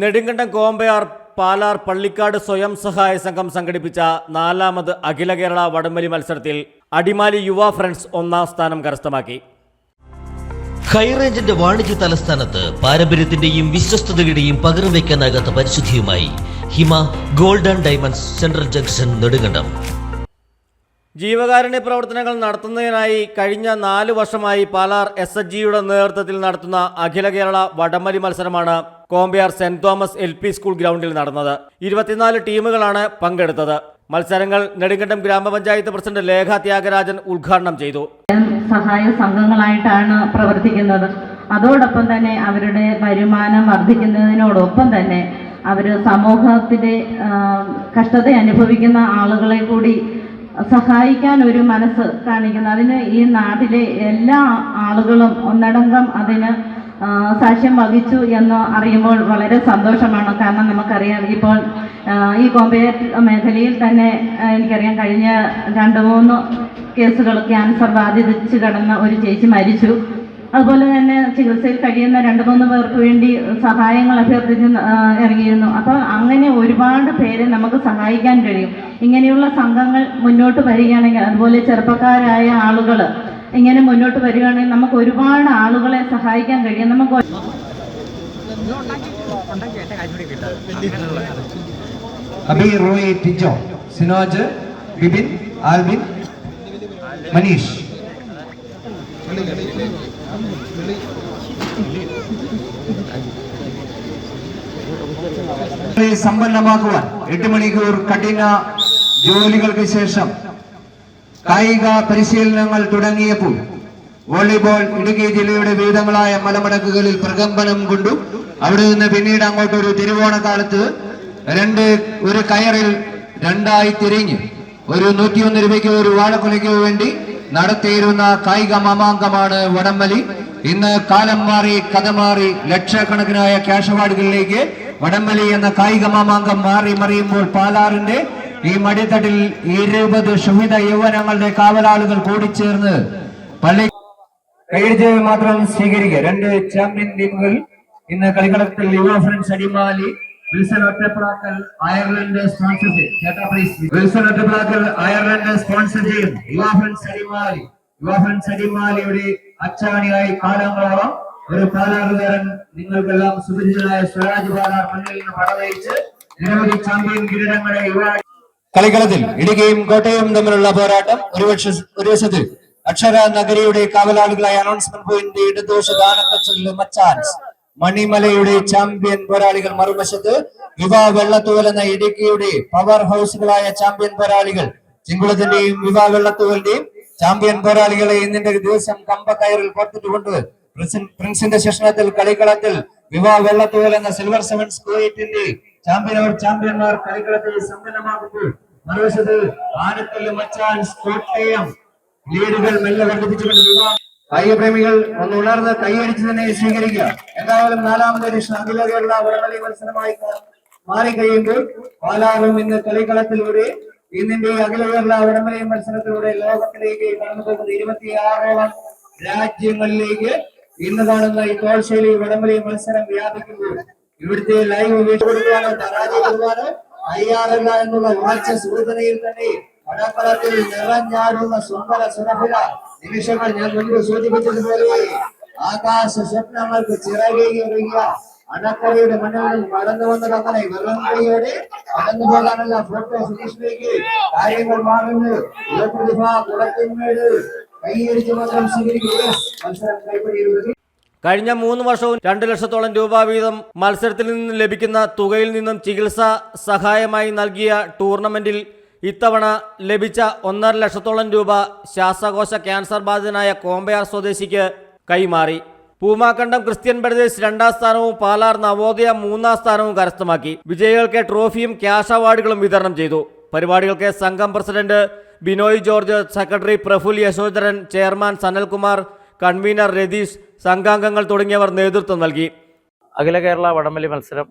നെടുങ്കണ്ടം കോമ്പയാർ പാലാർ പള്ളിക്കാട് സ്വയം സഹായ സംഘം സംഘടിപ്പിച്ച 4ാമത് അഖില കേരള വടംവലി മത്സരത്തിൽ അടിമാലി യുവ ഫ്രണ്ട്സ് 1ാം സ്ഥാനം കരസ്ഥമാക്കി. ഹൈറേഞ്ചിന്റെ വാണിജ്യ തലസ്ഥാനത്ത് പാരമ്പര്യത്തിന്റെയും വിശ്വസ്തതയുടെയും പകരം വയ്ക്കാനാകാത്ത പരിശുദ്ധിയുമായി Hima gold and diamonds central junction Nedumkandam. ജീവകാരുണ്യ പ്രവർത്തനങ്ങൾ നടത്തുന്നതിനായി കഴിഞ്ഞ 4 വർഷമായി പാലാർ SHGയുടെ നേതൃത്വത്തിൽ നടത്തുന്ന അഖില കേരള വടംവലി മത്സരമാണ് Kombayar saint Thomas LP school ഗ്രൗണ്ടിൽ നടന്നത്. 24 ടീമുകളാണ് പങ്കെടുത്തത്. മത്സരങ്ങൾ നെടുങ്കണ്ടം ഗ്രാമപഞ്ചായത്ത് പ്രസിഡന്റ് ലേഖ ത്യാഗരാജൻ ഉദ്ഘാടനം ചെയ്തു. സഹായ സംഘങ്ങളായിട്ടാണ് പ്രവർത്തിക്കുന്നത്. അതോടൊപ്പം തന്നെ അവരുടെ വരുമാനം വർദ്ധിക്കുന്നതിനോടൊപ്പം തന്നെ അവർ സമൂഹത്തിലെ കഷ്ടത അനുഭവിക്കുന്ന ആളുകളെ കൂടി സഹായിക്കാൻ ഒരു മനസ്സ് കാണിക്കുന്നു. അതിന് ഈ നാട്ടിലെ എല്ലാ ആളുകളും ഒന്നടങ്കം അതിന് സാക്ഷ്യം വഹിച്ചു എന്ന് അറിയുമ്പോൾ വളരെ സന്തോഷമാണ്. കാരണം നമുക്കറിയാം, ഇപ്പോൾ ഈ കോമ്പയർ മേഖലയിൽ തന്നെ എനിക്കറിയാം, കഴിഞ്ഞ 2-3 കേസുകൾ ക്യാൻസർ ബാധിച്ച് കിടന്ന ഒരു ചേച്ചി മരിച്ചു. അതുപോലെ തന്നെ ചികിത്സയിൽ കഴിയുന്ന 2-3 പേർക്ക് വേണ്ടി സഹായങ്ങൾ അഭ്യർത്ഥിച്ച് ഇറങ്ങിയിരുന്നു. അപ്പോൾ അങ്ങനെ ഒരുപാട് പേരെ നമുക്ക് സഹായിക്കാൻ കഴിയും. ഇങ്ങനെയുള്ള സംഘങ്ങൾ മുന്നോട്ട് വരികയാണെങ്കിൽ, അതുപോലെ ചെറുപ്പക്കാരായ ആളുകൾ ഇങ്ങനെ മുന്നോട്ട് വരികയാണെങ്കിൽ നമുക്ക് ഒരുപാട് ആളുകളെ സഹായിക്കാൻ കഴിയും. നമുക്ക് അബി, റോയി, ടിജോ, സിനോജ്, ബിബിൻ, ആൽബിൻ, മനീഷ്. സമ്പന്നമാക്കുവാൻ 8 മണിക്കൂർ കഠിന ജോലികൾക്ക് ശേഷം കായിക പരിശീലനങ്ങൾ തുടങ്ങിയപ്പോൾ വോളിബോൾ ഇടുക്കി ജില്ലയുടെ വിവിധങ്ങളായ മലമടക്കുകളിൽ പ്രകമ്പനം കൊണ്ടു. അവിടെ നിന്ന് പിന്നീട് അങ്ങോട്ടൊരു തിരുവോണക്കാലത്ത് ഒരു കയറിൽ 2ആയി തിരിഞ്ഞ് ഒരു 101 രൂപയ്ക്കോ ഒരു വാഴക്കുലയ്ക്കോ വേണ്ടി നടത്തിയിരുന്ന കായിക മാമാങ്കമാണ് വടംവലി. ഇന്ന് കാലം മാറി, കഥ മാറി, ലക്ഷക്കണക്കിനായ ക്യാഷ് അവാർഡുകളിലേക്ക് വടംവലി എന്ന കായിക മാമാങ്കം മാറി മറിയുമ്പോൾ പാലാറിന്റെ ഈ മടിത്തട്ടിൽ 20 ശുഭിത യൗവനങ്ങളുടെ കാവലാളുകൾ കൂടിച്ചേർന്ന് പള്ളി കൈയടിച്ച് മാത്രം സ്വീകരിക്കുക. 2 ചാമ്പ്യൻ ടീമുകൾ ഇന്ന് കളിക്കളത്തിൽ യുവ friends Adimali, Wilson Ottaplackal Ireland sponsor ചെയ്യും. വിൽസൺ ഒറ്റപ്ലാക്കൽ അയർലൻഡ് സ്പോൺസർ ചെയ്യും യുവ ഫ്രണ്ട്സ് അടിമാലി. യുവ ഫ്രണ്ട്സ് അടിമാലിയുടെ അച്ചാണിയായി കാലങ്ങളോളം ഒരു പാലാറുകാരൻ, നിങ്ങൾക്കെല്ലാം സുപരിചിതനായ സ്വരാജ് പാലാർ മണ്ണിൽ നിന്ന് പടവയിച്ച് നിരവധി ചാമ്പ്യൻ കിരീടങ്ങളെ കളിക്കളത്തിൽ ഇടുക്കിയും കോട്ടയവും തമ്മിലുള്ള പോരാട്ടം. ഒരു വശത്ത് അക്ഷര നഗരിയുടെ കാവലാളുകളായ അനൗൺസ്മെന്റ് പോയിന്റ് ഇടതുവശ ദാനക്കച്ചലിലെ മച്ചാൻസ് മണിമലയുടെ ചാമ്പ്യൻ പോരാളികൾ, മറുവശത്ത് വിവാ വെള്ളത്തൂവൽ എന്ന ഇടുക്കിയുടെ പവർ ഹൗസുകളായ ചാമ്പ്യൻ പോരാളികൾ. ചിങ്കുളത്തിന്റെയും വിവാ വെള്ളത്തൂവലിന്റെയും ചാമ്പ്യൻ പോരാളികളെ ഇന്നിന്റെ ദിവസം കമ്പക്കയറിൽ പുറത്തിട്ടുകൊണ്ട് പ്രിൻസിന്റെ ശേഷണത്തിൽ കളിക്കളത്തിൽ വിവാ വെള്ളത്തൂവൽ എന്ന സിൽവർ സെവൻസ് കുവൈറ്റിന്റെ ചാമ്പ്യന്മാർ കളിക്കളത്തിൽ സമ്പന്നമാകുമ്പോൾ മറുവശത്ത് ആനക്കല്ല് മച്ചാൻസ് കോട്ടയം ലീഡുകൾ മെല്ലെ വർദ്ധിപ്പിച്ചുകൊണ്ട് വിവാഹ കായിക പ്രേമികൾ ഒന്ന് ഉണർന്ന് കൈയടിച്ച് തന്നെ സ്വീകരിക്കുക. എന്തായാലും 4ാമത് എഡിഷൻ അഖില കേരള വടംവലി മത്സരമായി മാറിക്കഴിയുമ്പോൾ പാലാറും ഇന്ന് കളിക്കളത്തിലൂടെ ഇന്നിന്റെ അഖില കേരള വടംവലി മത്സരത്തിലൂടെ ലോകത്തിലേക്ക് കടന്നു പോകുന്ന 26ഓളം രാജ്യങ്ങളിലേക്ക് ഇന്ന് കാണുന്ന ഈ തോൾശൈലി വടംവലി മത്സരം വ്യാപിക്കുമ്പോൾ ഇവിടുത്തെ ലൈവ് വീട്ടുകൊടുക്കുവാനോ പരാജയപ്പെടുവാനോ തയ്യാറല്ല എന്നുള്ള ഉറച്ച സൂചനയിൽ തന്നെ വടംവലത്തിൽ നിറഞ്ഞാടുന്ന സുന്ദര സുരഭില നിമിഷങ്ങൾ ഞാൻ മുൻപ് സൂചിപ്പിച്ചതുപോലെ ആകാശ സ്വപ്നങ്ങൾക്ക് ചിറകേറിയ അണക്കരയുടെ മണ്ണിൽ കടന്നു വന്നത് അങ്ങനെ വെള്ളം കൈയോടെ കടന്നു പോകാനുള്ള ഫോട്ടോ ഫിനിഷിലേക്ക് കാര്യങ്ങൾ മാറുന്നു. പ്രതിഭ കുളത്തിന്മേട് കൈയടിച്ച് മാത്രം സ്വീകരിക്കുക. മത്സരം കൈപ്പിടിയിലുള്ളത്. കഴിഞ്ഞ 3 വർഷവും 2 ലക്ഷത്തോളം രൂപ വീതം മത്സരത്തിൽ നിന്ന് ലഭിക്കുന്ന തുകയിൽ നിന്നും ചികിത്സാ സഹായമായി നൽകിയ ടൂർണമെന്റിൽ ഇത്തവണ ലഭിച്ച 1.5 ലക്ഷത്തോളം രൂപ ശ്വാസകോശ ക്യാൻസർ ബാധിതനായ കോമ്പയാർ സ്വദേശിക്ക് കൈമാറി. പൂമാക്കണ്ടം ക്രിസ്ത്യൻ ബ്രദേഴ്സ് 2ാം സ്ഥാനവും പാലാർ നവോദയ 3ാം സ്ഥാനവും കരസ്ഥമാക്കി. വിജയികൾക്ക് ട്രോഫിയും ക്യാഷ് അവാർഡുകളും വിതരണം ചെയ്തു. പരിപാടികൾക്ക് സംഘം president Binoy George, secretary Praful Yashodharan, chairman Sanalkumar, convener Ratheesh, സംഘാംഗങ്ങൾ തുടങ്ങിയവർ നേതൃത്വം നൽകി. അഖില കേരള വടംവലി മത്സരം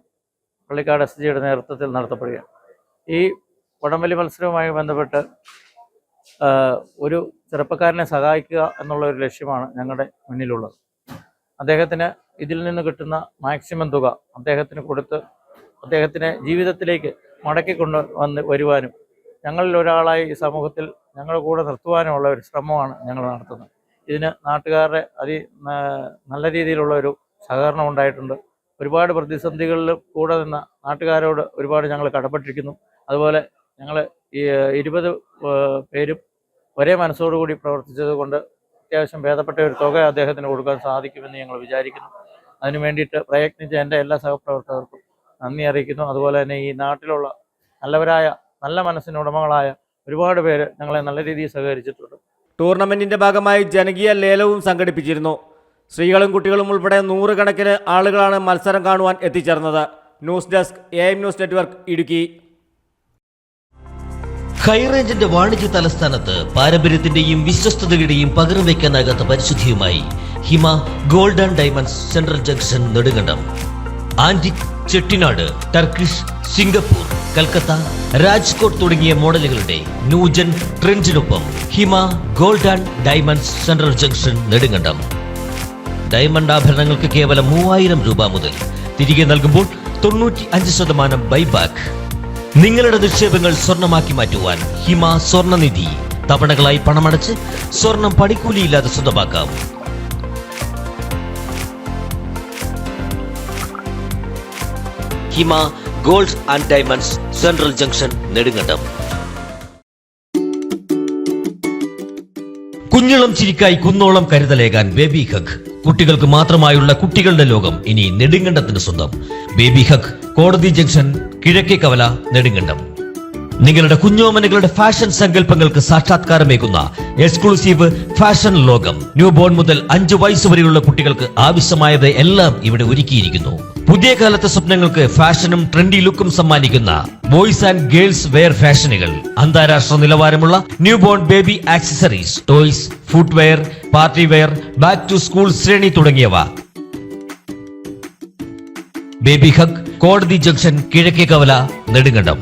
പള്ളിക്കാട് SHGയുടെ നേതൃത്വത്തിൽ നടത്തപ്പെടുകയാണ്. ഈ വടംവലി മത്സരവുമായി ബന്ധപ്പെട്ട് ഒരു ചെറുപ്പക്കാരനെ സഹായിക്കുക എന്നുള്ള ഒരു ലക്ഷ്യമാണ് ഞങ്ങളുടെ മുന്നിലുള്ളത്. അദ്ദേഹത്തിന് ഇതിൽ നിന്ന് കിട്ടുന്ന മാക്സിമം തുക അദ്ദേഹത്തിന് കൊടുത്ത് അദ്ദേഹത്തിനെ ജീവിതത്തിലേക്ക് മടക്കിക്കൊണ്ട് വരുവാനും ഞങ്ങളിൽ ഒരാളായി ഈ സമൂഹത്തിൽ ഞങ്ങളുടെ കൂടെ നിർത്തുവാനുമുള്ള ഒരു ശ്രമമാണ് ഞങ്ങൾ നടത്തുന്നത്. ഇതിന് നാട്ടുകാരുടെ നല്ല രീതിയിലുള്ള ഒരു സഹകരണം ഉണ്ടായിട്ടുണ്ട്. ഒരുപാട് പ്രതിസന്ധികളിൽ കൂടെ നിന്ന നാട്ടുകാരോട് ഒരുപാട് ഞങ്ങൾ കടപ്പെട്ടിരിക്കുന്നു. അതുപോലെ ഞങ്ങൾ ഈ 20 പേരും ഒരേ മനസ്സോടുകൂടി പ്രവർത്തിച്ചത് കൊണ്ട് അത്യാവശ്യം ഭേദപ്പെട്ട ഒരു തുക അദ്ദേഹത്തിന് കൊടുക്കാൻ സാധിക്കുമെന്ന് ഞങ്ങൾ വിചാരിക്കുന്നു. അതിനു വേണ്ടിയിട്ട് പ്രയത്നിച്ച എൻ്റെ എല്ലാ സഹപ്രവർത്തകർക്കും നന്ദി അറിയിക്കുന്നു. അതുപോലെ തന്നെ ഈ നാട്ടിലുള്ള നല്ലവരായ നല്ല മനസ്സിനുടമകളായ ഒരുപാട് പേര് ഞങ്ങളെ നല്ല രീതിയിൽ സഹകരിച്ചിട്ടുണ്ട്. ടൂർണമെന്റിന്റെ ഭാഗമായി ജനകീയ ലേലവും സംഘടിപ്പിച്ചിരുന്നു. സ്ത്രീകളും കുട്ടികളും ഉൾപ്പെടെ 100 കണക്കിന് ആളുകളാണ് മത്സരം കാണുവാൻ എത്തിച്ചേർന്നത്. News desk AM news network Idukki. ഹൈറേഞ്ചിന്റെ വാണിജ്യ തലസ്ഥാനത്ത് പാരമ്പര്യത്തിന്റെയും വിശ്വസ്തതയുടെയും പകരം വയ്ക്കാനാകാത്ത പരിശുദ്ധിയുമായി Hima gold and diamonds central junction Nedumkandam. Antique, Chettinad, Turkish, Singapore, Calcutta, Rajkot തുടങ്ങിയ മോഡലുകളുടെ ന്യൂജൻ ട്രെൻഡിനൊപ്പം Hima gold and diamonds central junction Nedumkandam. Diamond ആഭരണങ്ങൾക്ക് കേവലം 3000 രൂപ മുതൽ, തിരികെ നൽകുമ്പോൾ 95% ബൈബാക്ക്. നിങ്ങളുടെ നിക്ഷേപങ്ങൾ സ്വർണമാക്കി മാറ്റുവാൻ ഹിമ സ്വർണനിധി. തവണകളായി പണമടച്ച് സ്വർണം പണിക്കൂലിയില്ലാതെ സ്വന്തമാക്കാം. Hima gold and diamonds central junction Nedumkandam. കുഞ്ഞിളം ചിരിക്കായി കുന്നോളം കരുതലേകാൻ ബേബി ഹഗ്. കുട്ടികൾക്ക് മാത്രമായുള്ള കുട്ടികളുടെ ലോകം ഇനി നെടുങ്കണ്ടത്തിന് സ്വന്തം. ബേബി ഹഗ്, കോടതി ജംഗ്ഷൻ, കിഴക്കേ കവല, നെടുങ്കണ്ടം. നിങ്ങളുടെ കുഞ്ഞോമനകളുടെ ഫാഷൻ സങ്കല്പങ്ങൾക്ക് സാക്ഷാത്കാരമേകുന്ന എക്സ്ക്ലൂസീവ് ഫാഷൻ ലോകം. ന്യൂ ബോൺ മുതൽ 5 വയസ്സ് വരെയുള്ള കുട്ടികൾക്ക് ആവശ്യമായത് എല്ലാം ഇവിടെ ഒരുക്കിയിരിക്കുന്നു. പുതിയ കാലത്തെ സ്വപ്നങ്ങൾക്ക് ഫാഷനും ട്രെൻഡി ലുക്കും സമ്മാനിക്കുന്ന ബോയ്സ് ആൻഡ് ഗേൾസ് വെയർ ഫാഷനുകൾ. അന്താരാഷ്ട്ര നിലവാരമുള്ള new born baby accessories, toys, footwear, party wear, back to school ശ്രേണി തുടങ്ങിയവ. ബേബി ഹഗ്, കോടതി ജംഗ്ഷൻ, കിഴക്കേ കവല, നെടുങ്കണ്ടം.